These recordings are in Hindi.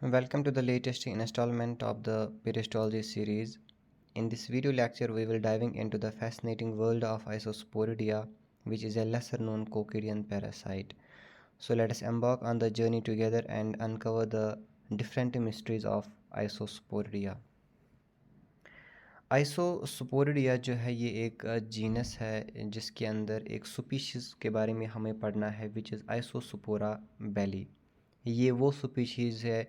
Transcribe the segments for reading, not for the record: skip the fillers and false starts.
Welcome to the latest installment of the Peristology series. In this video lecture, we will diving into the fascinating world of Isosporidia, which is a lesser known coccidian parasite. So let us embark on the journey together and uncover the different mysteries of Isosporidia. आइसोस्पोरिडिया जो है ये एक जीनस है जिसके अंदर एक सुपीशीज़ के बारे में हमें पढ़ना है विच इज़ आइसोस्पोरा बेली। ये वो सुपीशीज़ है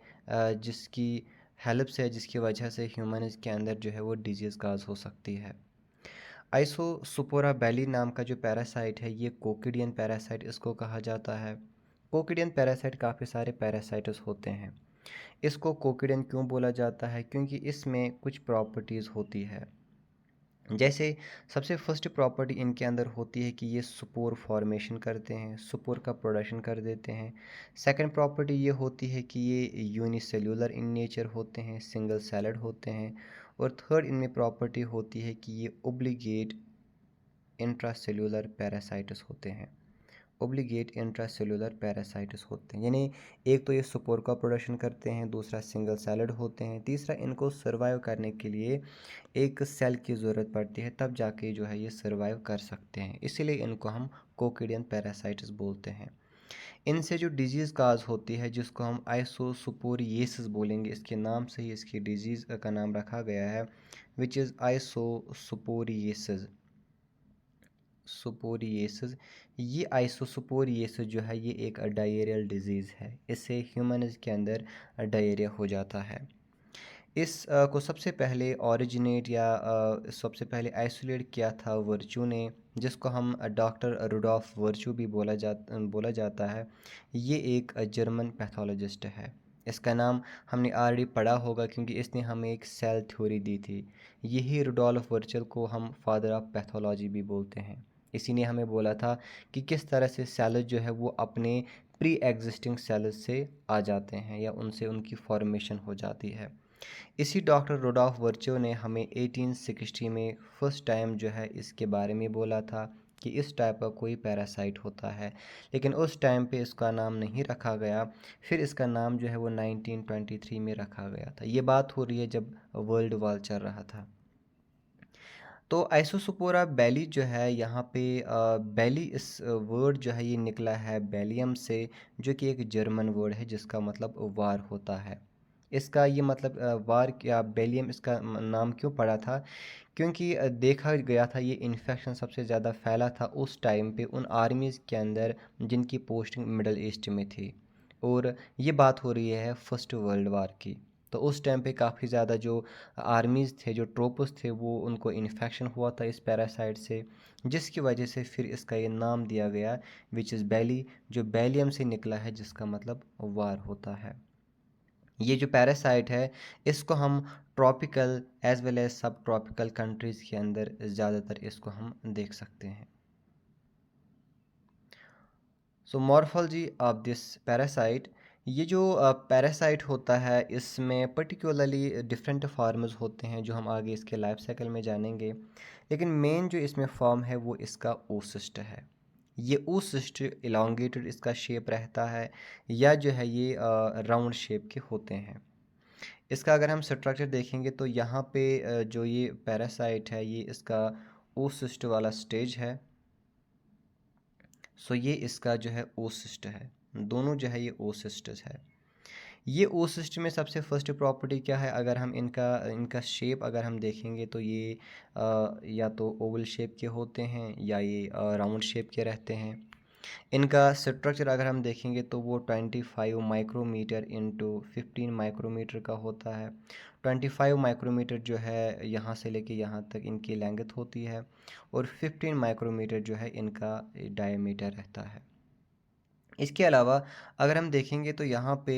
जिसकी हेल्प से जिसकी वजह से ह्यूमन्स के अंदर जो है वो डिजीज़ काज हो सकती है। आइसोस्पोरा बेली नाम का जो पैरासाइट है ये कोकिडियन पैरासाइट इसको कहा जाता है। कोकिडियन पैरासाइट काफ़ी सारे पैरासाइट्स होते हैं। इसको कोकिडियन क्यों बोला जाता है? क्योंकि इसमें कुछ प्रॉपर्टीज़ होती है। जैसे सबसे फर्स्ट प्रॉपर्टी इनके अंदर होती है कि ये स्पोर फॉर्मेशन करते हैं, स्पोर का प्रोडक्शन कर देते हैं। सेकंड प्रॉपर्टी ये होती है कि ये यूनिसेल्युलर इन नेचर होते हैं, सिंगल सेलेड होते हैं। और थर्ड इनमें प्रॉपर्टी होती है कि ये ओब्लिगेट इंट्रासेल्युलर पैरासाइट्स होते हैं। ओब्लिगेट इंट्रासेल्युलर पैरासाइट्स होते हैं, यानी एक तो ये स्पोर का प्रोडक्शन करते हैं, दूसरा सिंगल सेलेड होते हैं, तीसरा इनको सर्वाइव करने के लिए एक सेल की ज़रूरत पड़ती है, तब जाके जो है ये सर्वाइव कर सकते हैं। इसीलिए इनको हम कोकिडियन पैरासाइट्स बोलते हैं। इनसे जो डिजीज़ काज होती है जिसको हम आइसोस्पोरिएसिस बोलेंगे, इसके नाम से ही इसकी डिजीज़ का नाम रखा गया है विच इज़ आइसोस्पोरिएसिस। सुपोरिएसिस, ये आइसोस्पोरिएसिस जो है ये एक डायरियल डिजीज़ है। इससे ह्यूमन्स के अंदर डायरिया हो जाता है। इस को सबसे पहले ओरिजिनेट या सबसे पहले आइसोलेट किया था वर्च्यू ने, जिसको हम डॉक्टर रुडॉल्फ वर्च्यू भी बोला जाता है। ये एक जर्मन पैथोलॉजिस्ट है। इसका नाम हमने ऑलरेडी पढ़ा होगा क्योंकि इसने हमें एक सेल थ्योरी दी थी। यही रुडॉल्फ वर्चल को हम फादर ऑफ पैथोलॉजी भी बोलते हैं। इसी ने हमें बोला था कि किस तरह से सेल जो है वो अपने प्री एग्जिस्टिंग सेल्स से आ जाते हैं या उनसे उनकी फॉर्मेशन हो जाती है। इसी डॉक्टर रुडॉल्फ वर्च्यू ने हमें 1860 में फर्स्ट टाइम जो है इसके बारे में बोला था कि इस टाइप का कोई पैरासाइट होता है, लेकिन उस टाइम पे इसका नाम नहीं रखा गया। फिर इसका नाम जो है वो 1923 में रखा गया था। ये बात हो रही है जब वर्ल्ड वॉर चल रहा था। तो आइसोस्पोरा बेली जो है यहाँ पे बेली इस वर्ड जो है ये निकला है बेलियम से, जो कि एक जर्मन वर्ड है जिसका मतलब वार होता है। इसका ये मतलब वार क्या बेलियम इसका नाम क्यों पड़ा था? क्योंकि देखा गया था ये इन्फेक्शन सबसे ज़्यादा फैला था उस टाइम पे उन आर्मीज़ के अंदर जिनकी पोस्टिंग मिडल ईस्ट में थी। और ये बात हो रही है फर्स्ट वर्ल्ड वार की। तो उस टाइम पे काफ़ी ज़्यादा जो आर्मीज़ थे, जो ट्रोपर्स थे, वो उनको इन्फेक्शन हुआ था इस पैरासाइट से, जिसकी वजह से फिर इसका ये नाम दिया गया विच इज़ बेली, जो बेलियम से निकला है जिसका मतलब वार होता है। ये जो पैरासाइट है इसको हम ट्रॉपिकल एज वेल एज सब ट्रॉपिकल कंट्रीज़ के अंदर ज़्यादातर इसको हम देख सकते हैं। सो मॉर्फोलॉजी ऑफ दिस पैरासाइट, ये जो पैरासाइट होता है इसमें पर्टिकुलरली डिफरेंट फार्म्स होते हैं जो हम आगे इसके लाइफ साइकिल में जानेंगे, लेकिन मेन जो इसमें फॉर्म है वो इसका oocyst है। ये oocyst इलांगेटेड इसका शेप रहता है या जो है ये राउंड शेप के होते हैं। इसका अगर हम स्ट्रक्चर देखेंगे तो यहाँ पे जो ये पैरासाइट है ये इसका oocyst वाला स्टेज है। सो ये इसका जो है oocyst है, दोनों जो है ये oocysts है। ये oocyst में सबसे फर्स्ट प्रॉपर्टी क्या है? अगर हम इनका इनका शेप अगर हम देखेंगे तो ये या तो ओवल शेप के होते हैं या ये राउंड शेप के रहते हैं। इनका स्ट्रक्चर अगर हम देखेंगे तो वो 25 माइक्रोमीटर इंटू 15 माइक्रोमीटर का होता है। 25 माइक्रोमीटर जो है यहाँ से लेके यहाँ तक इनकी लेंथ होती है और 15 माइक्रोमीटर जो है इनका डायमीटर रहता है। इसके अलावा अगर हम देखेंगे तो यहाँ पे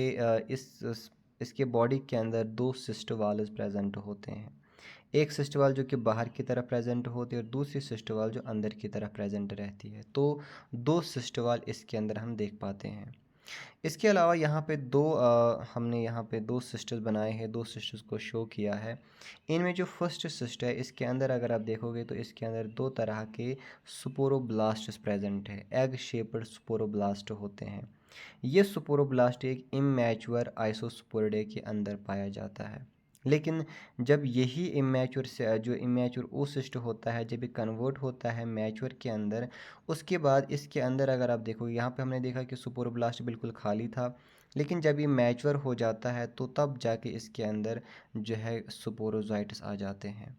इसके बॉडी के अंदर दो सिस्ट वाल्स प्रेजेंट होते हैं। एक सिस्ट वाल जो कि बाहर की तरफ प्रेजेंट होती है और दूसरी सिस्ट वाल जो अंदर की तरफ प्रेजेंट रहती है। तो दो सिस्ट वाल इसके अंदर हम देख पाते हैं। इसके अलावा यहाँ पे हमने यहाँ पे दो सिस्टर्स बनाए हैं, दो सिस्टर्स को शो किया है। इनमें जो फर्स्ट सिस्टर है इसके अंदर अगर आप देखोगे तो इसके अंदर दो तरह के स्पोरोब्लास्ट्स प्रेजेंट है, एग शेप्ड स्पोरोब्लास्ट होते हैं। ये स्पोरोब्लास्ट एक इमैच्योर आइसोस्पोरिडे के अंदर पाया जाता है। लेकिन जब यही इमैच्योर से जो इमैच्योर oocyst होता है, जब ये कन्वर्ट होता है मैच्योर के अंदर, उसके बाद इसके अंदर अगर आप देखो, यहाँ पे हमने देखा कि स्पोरोब्लास्ट बिल्कुल खाली था, लेकिन जब ये मैच्योर हो जाता है तो तब जाके इसके अंदर जो है स्पोरोजाइट्स आ जाते हैं।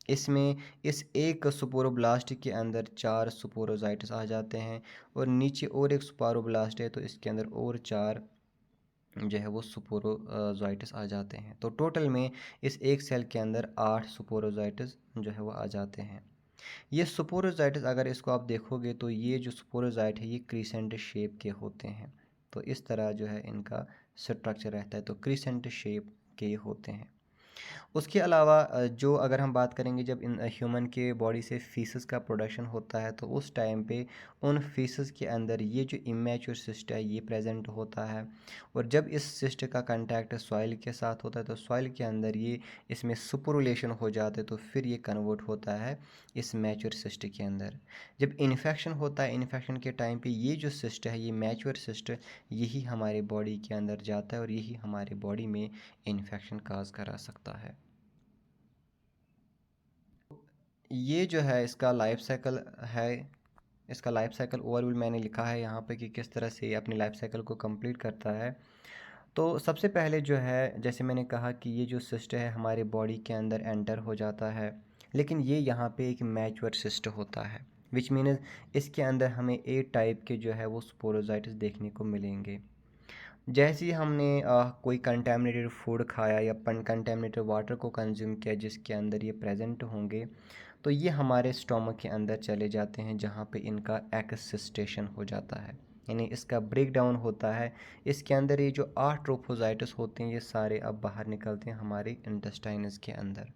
इसमें इस एक स्पोरोब्लास्ट के अंदर 4 स्पोरोजाइट्स आ जाते हैं और नीचे और एक स्पोरोब्लास्ट है तो इसके अंदर और 4 जो है वो स्पोरोजाइट्स आ जाते हैं। तो टोटल में इस एक सेल के अंदर 8 स्पोरोजाइट्स जो है वो आ जाते हैं। ये स्पोरोजाइट्स अगर इसको आप देखोगे तो ये जो स्पोरोजाइट है ये क्रीसेंट शेप के होते हैं। तो इस तरह जो है इनका स्ट्रक्चर रहता है, तो क्रीसेंट शेप के होते हैं। उसके अलावा जो अगर हम बात करेंगे, जब इन ह्यूमन के बॉडी से फीसस का प्रोडक्शन होता है तो उस टाइम पे उन फीसस के अंदर ये जो इमैच्योर सिस्ट है ये प्रेजेंट होता है। और जब इस सिस्ट का कांटेक्ट सॉइल के साथ होता है तो सॉइल के अंदर ये इसमें सुपरलेशन हो जाते हैं, तो फिर ये कन्वर्ट होता है इस मैच्योर सिस्ट के अंदर। जब इन्फेक्शन होता है, इन्फेक्शन के टाइम पे ये जो सिस्ट है, ये मैच्योर सिस्ट, यही हमारे बॉडी के अंदर जाता है और यही हमारे बॉडी में इन्फेक्शन काज करा सकता है। ये जो है इसका लाइफ साइकिल है। इसका लाइफ साइकिल ओवरऑल मैंने लिखा है यहाँ पे कि किस तरह से ये अपनी लाइफ साइकिल को कंप्लीट करता है। तो सबसे पहले जो है, जैसे मैंने कहा कि ये जो सिस्ट है हमारे बॉडी के अंदर एंटर हो जाता है, लेकिन ये यहाँ पे एक मैच्योर सिस्ट होता है, विच मीन्स इसके अंदर हमें ए टाइप के जो है वो स्पोरोजाइट्स देखने को मिलेंगे। जैसे ही हमने कोई कंटेमिनेटेड फूड खाया या कंटेमिनेटेड वाटर को कंज्यूम किया जिसके अंदर ये प्रेजेंट होंगे, तो ये हमारे स्टोमक के अंदर चले जाते हैं जहाँ पे इनका एक्सिस्टेशन हो जाता है, यानी इसका ब्रेक डाउन होता है। इसके अंदर ये जो 8 ट्रोफोजाइट्स होते हैं ये सारे अब बाहर निकलते हैं हमारे इंटेस्टाइन्स के अंदर।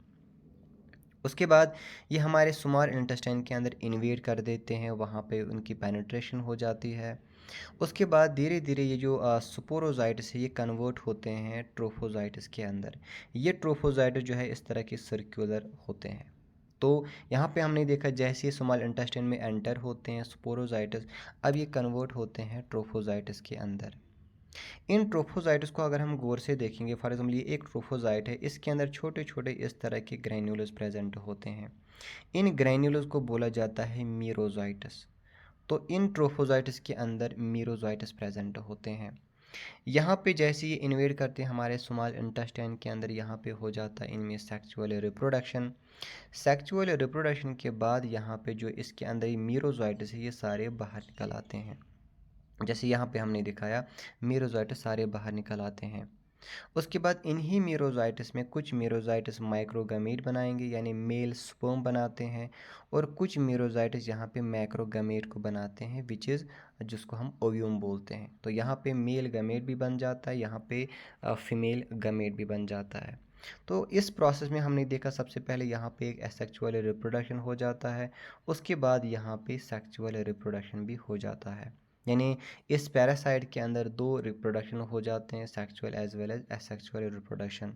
उसके बाद ये हमारे स्मॉल इंटेस्टाइन के अंदर इन्वेड कर देते हैं, वहाँ पे उनकी पेनिट्रेशन हो जाती है। उसके बाद धीरे धीरे ये जो स्पोरोजाइट्स है ये कन्वर्ट होते हैं ट्रोफोजाइट्स के अंदर। ये ट्रोफोजाइट्स जो है इस तरह के सर्कुलर होते हैं। तो यहाँ पे हमने देखा जैसे ये स्मॉल इंटेस्टाइन में एंटर होते हैं स्पोरोजाइट्स, अब ये कन्वर्ट होते हैं ट्रोफोजाइट्स के अंदर। इन ट्रोफोजाइट्स को अगर हम गौर से देखेंगे, फॉर एग्जाम्पल ये एक ट्रोफोजाइट है, इसके अंदर छोटे छोटे इस तरह के ग्रैन्युलस प्रेजेंट होते हैं। इन ग्रैन्युलस को बोला जाता है मीरोजाइट्स। तो इन ट्रोफोजाइट्स के अंदर मीरोजाइट्स प्रेजेंट होते हैं। यहाँ पे जैसे ये इन्वेड करते हैं हमारे स्मॉल इंटेस्टाइन के अंदर, यहाँ पे हो जाता है इनमें सेक्सुअल रिप्रोडक्शन। सेक्सुअल रिप्रोडक्शन के बाद यहाँ पे जो इसके अंदर ये मीरोजाइट्स है ये सारे बाहर निकल आते हैं। जैसे यहाँ पे हमने दिखाया मीरोजाइट्स सारे बाहर निकल आते हैं। उसके बाद इन्हीं मीरोजाइट्स में कुछ मीरोजाइट्स माइक्रोगैमेट बनाएंगे यानी मेल स्पर्म बनाते हैं, और कुछ मीरोजाइट्स यहाँ पे मैक्रोगैमेट को बनाते हैं विच इज़ जिसको हम ओव्यूम बोलते हैं। तो यहाँ पे मेल गैमेट भी बन जाता है, यहाँ पे फीमेल गैमेट भी बन जाता है। तो इस प्रोसेस में हमने देखा सबसे पहले यहाँ पे एक एसेक्सुअल रिप्रोडक्शन हो जाता है, उसके बाद यहाँ पे सेक्सुअल रिप्रोडक्शन भी हो जाता है। यानी इस पैरासाइट के अंदर 2 रिप्रोडक्शन हो जाते हैं, sexual as well as asexual reproduction.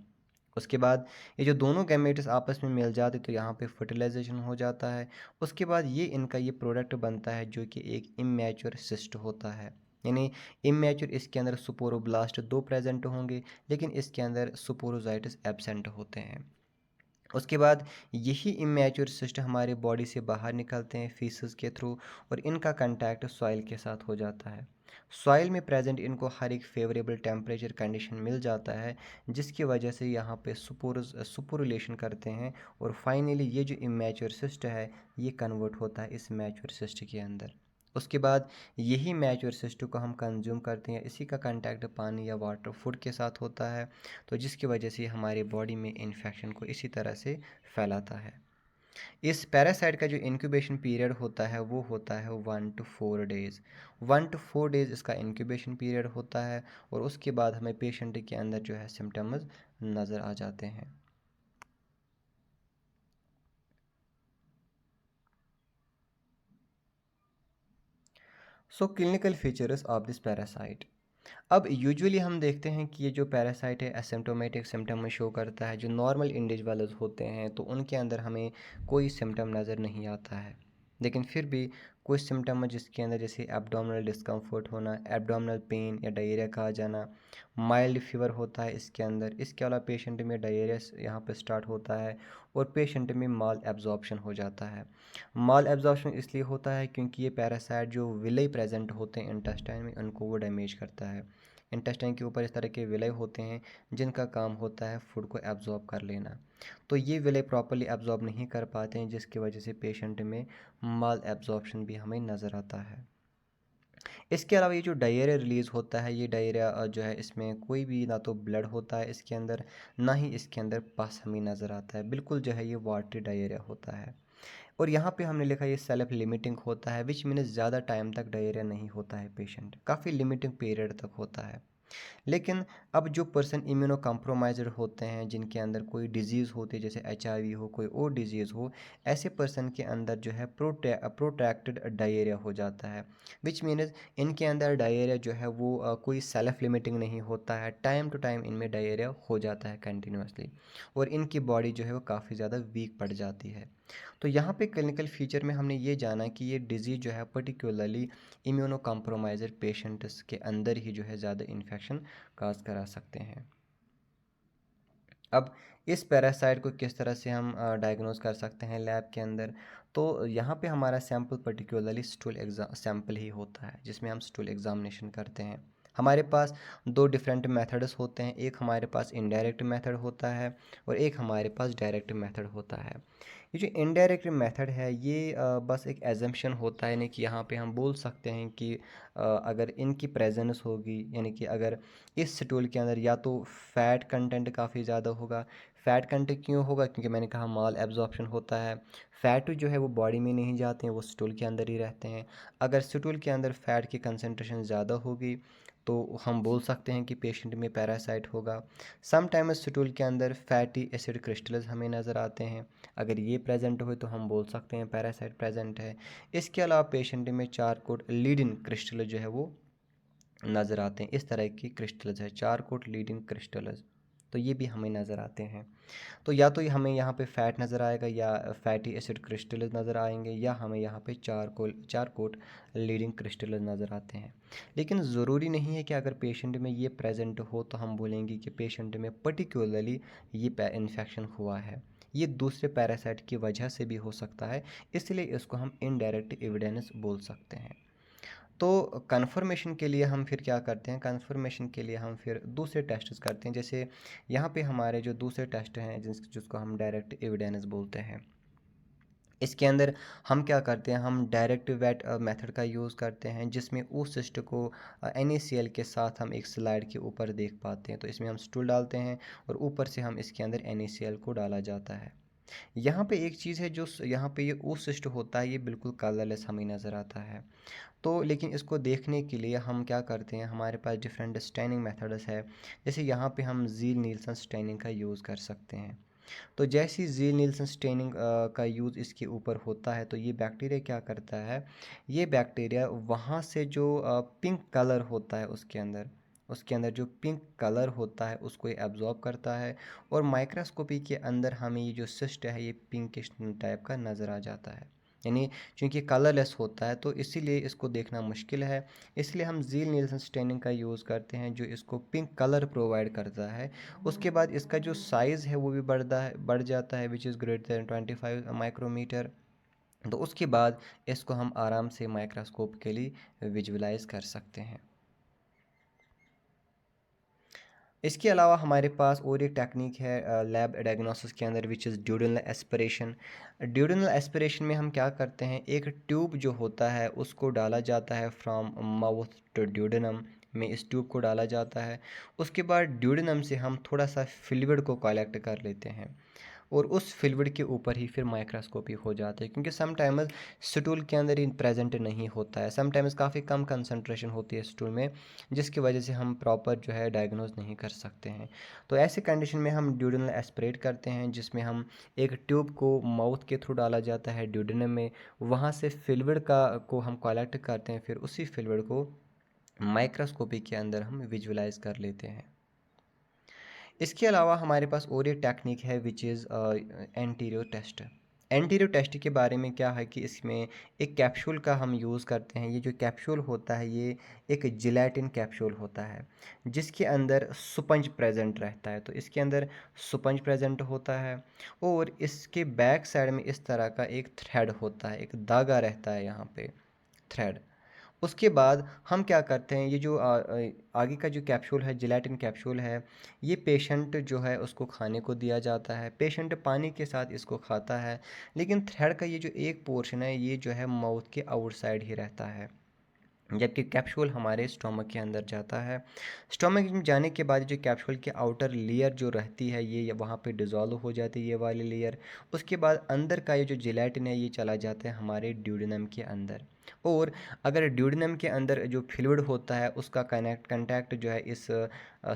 उसके बाद ये जो दोनों गैमेट्स आपस में मिल जाते तो यहाँ पे फर्टिलाइजेशन हो जाता है। उसके बाद ये इनका ये प्रोडक्ट बनता है जो कि एक इमैच्योर सिस्ट होता है। यानी इमैच्योर इसके अंदर स्पोरोब्लास्ट 2 प्रेजेंट होंगे, लेकिन इसके अंदर स्पोरोजाइट्स एब्सेंट होते हैं। उसके बाद यही इमैच्योर सिस्ट हमारे बॉडी से बाहर निकलते हैं फीसस के थ्रू, और इनका कांटेक्ट सॉइल के साथ हो जाता है। सॉइल में प्रेजेंट इनको हर एक फेवरेबल टेम्परेचर कंडीशन मिल जाता है, जिसकी वजह से यहाँ पे सुपोरिलेशन करते हैं, और फाइनली ये जो इमैच्योर सिस्ट है ये कन्वर्ट होता है इस मैच्योर सिस्ट के अंदर। उसके बाद यही मैच्योर सिस्ट को हम कंज्यूम करते हैं, इसी का कांटेक्ट पानी या वाटर फूड के साथ होता है, तो जिसकी वजह से हमारे बॉडी में इन्फेक्शन को इसी तरह से फैलाता है। इस पैरासाइट का जो इंक्यूबेशन पीरियड होता है वो होता है 1 to 4 डेज़। 1 to 4 डेज़ इसका इंक्यूबेशन पीरियड होता है, और उसके बाद हमें पेशेंट के अंदर जो है सिम्टम्स नज़र आ जाते हैं। So clinical features of this parasite. अब यूजुअली हम देखते हैं कि ये जो पैरासाइट है एसिम्टोमेटिक सिम्टम शो करता है। जो नॉर्मल इंडिविजुअल्स होते हैं तो उनके अंदर हमें कोई सिम्टम नज़र नहीं आता है, लेकिन फिर भी कोई सिम्टम है जिसके अंदर जैसे एब्डोमिनल डिस्कम्फर्ट होना, एब्डोमिनल पेन या डायरिया कहा जाना, माइल्ड फीवर होता है इसके अंदर। इसके अलावा पेशेंट में डायरिया यहाँ पे स्टार्ट होता है और पेशेंट में माल एब्जॉर्प्शन हो जाता है। माल एब्जॉर्प्शन इसलिए होता है क्योंकि ये पैरासाइट जो विलय प्रेजेंट होते हैं इंटेस्टाइन में, उनको वो डैमेज करता है। इंटेस्टाइन के ऊपर इस तरह के विलय होते हैं जिनका काम होता है फूड को एब्जॉर्ब कर लेना। तो ये विलय प्रॉपर्ली एब्जॉर्ब नहीं कर पाते हैं, जिसकी वजह से पेशेंट में माल एब्जॉर्प्शन भी हमें नज़र आता है। इसके अलावा ये जो डायरिया रिलीज़ होता है, ये डायरिया जो है इसमें कोई भी ना तो ब्लड होता है इसके अंदर, ना ही इसके अंदर पस हमें नज़र आता है। बिल्कुल जो है ये वाटरी डायरिया होता है। और यहाँ पे हमने लिखा ये सेल्फ लिमिटिंग होता है, विच मीन्स ज़्यादा टाइम तक डायरिया नहीं होता है पेशेंट, काफ़ी लिमिटिंग पीरियड तक होता है। लेकिन अब जो पर्सन इम्यूनो कॉम्प्रोमाइज़्ड होते हैं, जिनके अंदर कोई डिज़ीज़ होती है जैसे एचआईवी हो, कोई और डिज़ीज़ हो, ऐसे पर्सन के अंदर जो है प्रोट्रैक्टेड डायरिया हो जाता है। विच मीन्स इनके अंदर डायरिया जो है वो कोई सेल्फ लिमिटिंग नहीं होता है, टाइम टू टाइम इनमें डायरिया हो जाता है कंटिन्यूसली, और इनकी बॉडी जो है वो काफ़ी ज़्यादा वीक पड़ जाती है। तो यहाँ पे क्लिनिकल फीचर में हमने ये जाना कि ये डिज़ीज़ जो है पर्टिकुलरली इम्यूनो कॉम्प्रोमाइज़र पेशेंट्स के अंदर ही जो है ज़्यादा इन्फेक्शन काज करा सकते हैं। अब इस पैरासाइट को किस तरह से हम डायग्नोज कर सकते हैं लैब के अंदर, तो यहाँ पे हमारा sample particularly stool exam sample ही होता है, जिसमें हम स्टूल एग्जामिनेशन करते हैं। हमारे पास दो डिफरेंट मेथड्स होते हैं, एक हमारे पास इनडायरेक्ट मेथड होता है और एक हमारे पास डायरेक्ट मेथड होता है। ये जो इनडायरेक्ट मेथड है ये बस एक एजम्पशन होता है, यानी कि यहाँ पे हम बोल सकते हैं कि अगर इनकी प्रेजेंस होगी, यानी कि अगर इस स्टूल के अंदर या तो फ़ैट कंटेंट काफ़ी ज़्यादा होगा। फ़ैट कंटेंट क्यों होगा? क्योंकि मैंने कहा माल एब्जॉर्प्शन होता है। फ़ैट जो है वो बॉडी में नहीं जाते हैं, वो स्टूल के अंदर ही रहते हैं। अगर स्टूल के अंदर फ़ैट की कंसंट्रेशन ज़्यादा होगी तो हम बोल सकते हैं कि पेशेंट में पैरासाइट होगा। समटाइम्स स्टूल के अंदर फैटी एसिड क्रिस्टल्स हमें नज़र आते हैं, अगर ये प्रेजेंट हुए तो हम बोल सकते हैं पैरासाइट प्रेजेंट है। इसके अलावा पेशेंट में चारकोट लीडिन क्रिस्टल जो है वो नज़र आते हैं, इस तरह की क्रिस्टल्स है चारकोट लीडिन क्रिस्टल्स, तो ये भी हमें नज़र आते हैं। तो या तो हमें यहाँ पे फ़ैट नज़र आएगा या फैटी एसिड क्रिस्टल्स नज़र आएंगे, या हमें यहाँ पे चारकोट लीडिंग क्रिस्टल्स नज़र आते हैं। लेकिन ज़रूरी नहीं है कि अगर पेशेंट में ये प्रेजेंट हो तो हम बोलेंगे कि पेशेंट में पर्टिकुलरली ये इन्फेक्शन हुआ है। ये दूसरे पैरासाइट की वजह से भी हो सकता है, इसलिए इसको हम इनडायरेक्ट एविडेंस बोल सकते हैं। तो कन्फर्मेशन के लिए हम फिर क्या करते हैं, कन्फर्मेशन के लिए हम फिर दूसरे टेस्ट्स करते हैं। जैसे यहाँ पे हमारे जो दूसरे टेस्ट हैं जिसको हम डायरेक्ट एविडेंस बोलते हैं, इसके अंदर हम क्या करते हैं, हम डायरेक्ट वेट मेथड का यूज़ करते हैं, जिसमें उस सिस्ट को NaCl के साथ हम एक स्लाइड के ऊपर देख पाते हैं। तो इसमें हम स्टूल डालते हैं और ऊपर से हम इसके अंदर NaCl को डाला जाता है। यहाँ पे एक चीज़ है, जो यहाँ पे ये ओसिस्ट होता है, ये बिल्कुल कलरलेस हमें नज़र आता है। तो लेकिन इसको देखने के लिए हम क्या करते हैं, हमारे पास डिफरेंट स्टैनिंग मेथड्स है। जैसे यहाँ पे हम ज़ील नील्सन स्टैनिंग का यूज़ कर सकते हैं। तो जैसे ही ज़ील नील्सन स्टैनिंग का यूज़ इसके ऊपर होता है तो ये बैक्टीरिया क्या करता है, ये बैक्टीरिया वहाँ से जो पिंक कलर होता है उसके अंदर जो पिंक कलर होता है उसको ये एब्जॉर्ब करता है, और माइक्रोस्कोपी के अंदर हमें ये जो सिस्ट है ये पिंकिश टाइप का नज़र आ जाता है। यानी चूँकि कलरलेस होता है तो इसीलिए इसको देखना मुश्किल है, इसलिए हम ज़ील नील्सन स्टैनिंग का यूज़ करते हैं जो इसको पिंक कलर प्रोवाइड करता है। उसके बाद इसका जो साइज़ है वो भी बढ़ जाता है, which is greater than 25 micrometre. तो उसके बाद इसको हम आराम से माइक्रोस्कोप के लिए विजुअलाइज़ कर सकते हैं। इसके अलावा हमारे पास और एक टेक्निक है लैब डायग्नोसिस के अंदर, which is duodenal aspiration. Duodenal aspiration में हम क्या करते हैं, एक ट्यूब जो होता है उसको डाला जाता है फ्रॉम माउथ टू ड्यूडेनम में, इस ट्यूब को डाला जाता है। उसके बाद ड्यूडेनम से हम थोड़ा सा फ्लूइड को कलेक्ट कर लेते हैं और उस फ्लूइड के ऊपर ही फिर माइक्रोस्कोपी हो जाती है, क्योंकि समटाइम्स स्टूल के अंदर ही प्रेजेंट नहीं होता है, समटाइम्स काफ़ी कम कंसंट्रेशन होती है स्टूल में, जिसकी वजह से हम प्रॉपर जो है डायग्नोज नहीं कर सकते हैं। तो ऐसे कंडीशन में हम ड्यूडेनल एस्पिरेट करते हैं, जिसमें हम एक ट्यूब को माउथ के थ्रू डाला जाता है ड्यूडेनम में, वहाँ से फ्लूइड को हम कलेक्ट करते हैं, फिर उसी फ्लूइड को माइक्रोस्कोपी के अंदर हम विजुअलाइज कर लेते हैं। इसके अलावा हमारे पास और एक टेक्निक है, विच इज़ एंटीरियर टेस्ट। एंटीरियो के बारे में क्या है कि इसमें एक कैप्सूल का हम यूज़ करते हैं। ये जो कैप्सूल होता है ये एक जिलेटिन कैप्सूल होता है जिसके अंदर स्पंज प्रेजेंट रहता है। तो इसके अंदर स्पंज प्रेजेंट होता है और इसके बैक साइड में इस तरह का एक थ्रेड होता है, एक धागा रहता है यहाँ पे, थ्रेड। उसके बाद हम क्या करते हैं, ये जो आगे का जो कैप्सूल है, जिलेटिन कैप्सूल है, ये पेशेंट जो है उसको खाने को दिया जाता है। पेशेंट पानी के साथ इसको खाता है, लेकिन थ्रेड का ये जो एक पोर्शन है ये जो है माउथ के आउटसाइड ही रहता है, जबकि कैप्सूल हमारे स्टोमक के अंदर जाता है। स्टोमक में जाने के बाद जो कैप्सूल की आउटर लेयर जो रहती है ये वहाँ पे डिज़ोल्व हो जाती है, ये वाली लेयर। उसके बाद अंदर का ये जो जिलेटिन है ये चला जाता है हमारे ड्यूडेनम के अंदर। और अगर ड्यूडेनम के अंदर जो फ्लूइड होता है उसका कंटैक्ट जो है इस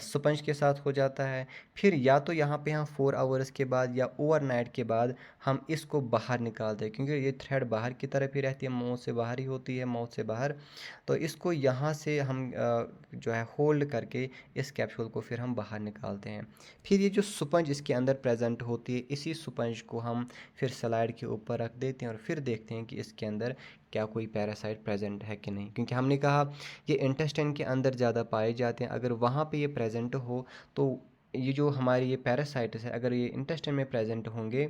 स्पंज के साथ हो जाता है, फिर या तो यहाँ पे हम 4 आवर्स के बाद या ओवरनाइट के बाद हम इसको बाहर निकालते हैं, क्योंकि ये थ्रेड बाहर की तरफ ही रहती है, माउथ से बाहर ही होती है, माउथ से बाहर। तो इसको यहाँ से हम जो है होल्ड करके इस कैप्सूल को फिर हम बाहर निकालते हैं। फिर ये जो स्पंज इसके अंदर प्रेजेंट होती है, इसी स्पंज को हम फिर स्लाइड के ऊपर रख देते हैं और फिर देखते हैं कि इसके अंदर क्या कोई पैरासाइट प्रेजेंट है कि नहीं, क्योंकि हमने कहा ये इंटेस्टाइन के अंदर ज़्यादा पाए जाते हैं। अगर वहाँ पे ये प्रेजेंट हो तो ये जो हमारी ये पैरासाइट्स है अगर ये इंटेस्टाइन में प्रेजेंट होंगे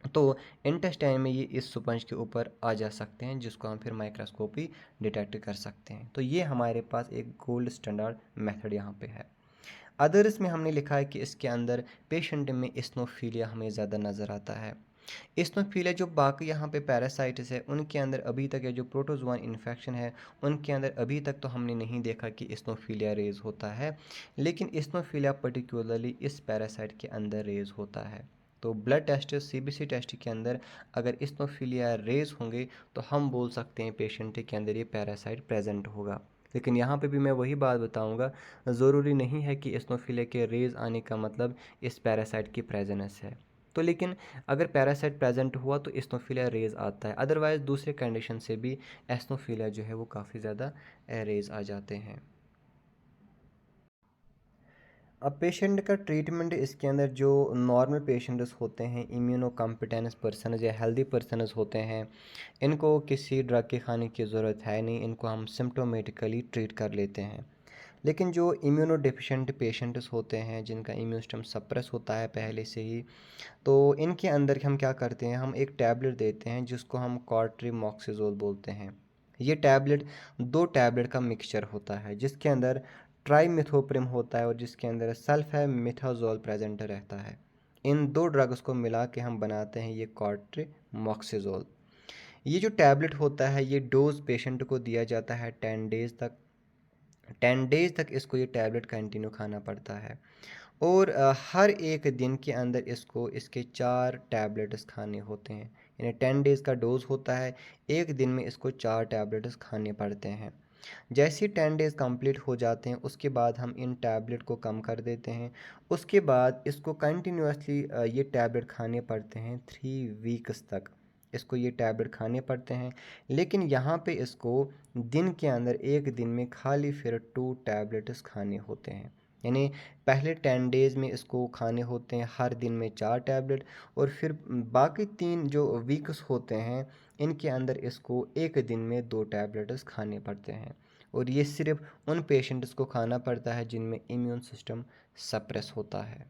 तो इंटेस्टाइन में ये इस स्पंज के ऊपर आ जा सकते हैं, जिसको हम फिर माइक्रोस्कोपी डिटेक्ट कर सकते हैं। तो ये हमारे पास एक गोल्ड स्टैंडर्ड मेथड यहाँ पे है। अदर्स में हमने लिखा है कि इसके अंदर पेशेंट में इस्नोफीलिया हमें ज़्यादा नज़र आता है। इस्नोफीलिया जो बाकी यहाँ पे पैरासाइट्स है उनके अंदर अभी तक, ये जो प्रोटोजोआन इन्फेक्शन है उनके अंदर अभी तक तो हमने नहीं देखा कि इस्नोफीलिया रेज होता है, लेकिन इस्नोफीलिया पर्टिकुलरली इस पैरासाइट के अंदर रेज होता है। तो ब्लड टेस्ट, सीबीसी टेस्ट के अंदर अगर इस्नोफीलिया रेज होंगे तो हम बोल सकते हैं पेशेंट के अंदर ये पैरासाइट प्रेजेंट होगा। लेकिन यहाँ पे भी मैं वही बात बताऊँगा, ज़रूरी नहीं है कि इस्नोफीलिया के रेज आने का मतलब इस पैरासाइट की प्रेजेंस है। तो लेकिन अगर पैरासाइट प्रेजेंट हुआ तो इस्नोफिलिया रेज आता है, अदरवाइज़ दूसरे कंडीशन से भी एस्नोफिलिया जो है वो काफ़ी ज़्यादा रेज आ जाते हैं। अब पेशेंट का ट्रीटमेंट, इसके अंदर जो नॉर्मल पेशेंट्स होते हैं, इम्यूनो कॉम्पिटेंस पर्सन या हेल्दी पर्सनस होते हैं, इनको किसी ड्रग के खाने की ज़रूरत है नहीं, इनको हम सिम्टोमेटिकली ट्रीट कर लेते हैं। लेकिन जो इम्यूनो डिफिशेंट पेशेंट्स होते हैं जिनका इम्यून सिस्टम सप्रेस होता है पहले से ही, तो इनके अंदर हम क्या करते हैं, हम एक टैबलेट देते हैं जिसको हम कॉट्रिमॉक्सिजोल बोलते हैं। ये टैबलेट 2 टैबलेट का मिक्सचर होता है जिसके अंदर ट्राइमिथोप्रिम होता है और जिसके अंदर सल्फामेथाजोल प्रेजेंट रहता है। इन 2 ड्रग्स को मिला के हम बनाते हैं ये कॉट्रिमॉक्सिजोल। ये जो टैबलेट होता है ये डोज पेशेंट को दिया जाता है 10 डेज़ तक। 10 डेज़ तक इसको ये टैबलेट कंटिन्यू खाना पड़ता है और हर एक दिन के अंदर इसको इसके 4 टैबलेट्स खाने होते हैं। यानी 10 डेज़ का डोज होता है, एक दिन में इसको 4 टैबलेट्स खाने पड़ते हैं। जैसे ही 10 डेज़ कंप्लीट हो जाते हैं उसके बाद हम इन टैबलेट को कम कर देते हैं। उसके बाद इसको कंटिन्यूसली ये टैबलेट खाने पड़ते हैं 3 वीक्स तक। इसको ये टैबलेट खाने पड़ते हैं, लेकिन यहाँ पे इसको दिन के अंदर एक दिन में खाली फिर 2 टैबलेट्स खाने होते हैं। यानी पहले 10 डेज़ में इसको खाने होते हैं हर दिन में 4 टैबलेट, और फिर बाकी 3 जो वीक्स होते हैं इनके अंदर इसको एक दिन में 2 टैबलेट्स खाने पड़ते हैं। और ये सिर्फ उन पेशेंट्स को खाना पड़ता है जिनमें इम्यून सिस्टम सप्रेस होता है।